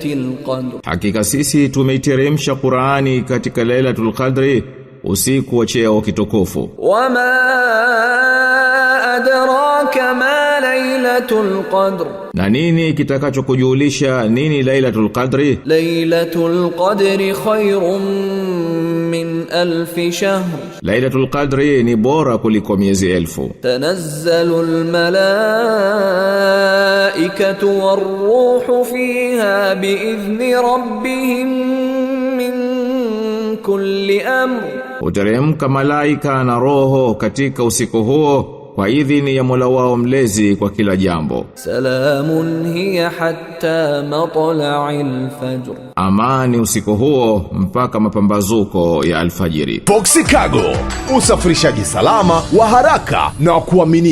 lailatil qadr. Hakika sisi tumeiteremsha Qur'ani katika Lailatul Qadri, usiku wa cheo kitukufu. Wama adraka ma lailatul qadr. Na nini kitakachokujulisha nini Lailatul Qadri? Lailatul qadri khairun min alf shahr. Lailatul Qadri ni bora kuliko miezi 1000. Tanazzalul malaikatu war-ruhu fiha bi'izni rabbihim min kulli amr. Uteremka malaika na roho katika usiku huo kwa idhini ya Mola wao mlezi kwa kila jambo. Salamun hiya hatta matla'il fajr. Amani usiku huo mpaka mapambazuko ya alfajiri. Boxy Cargo, usafirishaji salama wa haraka na kuamini.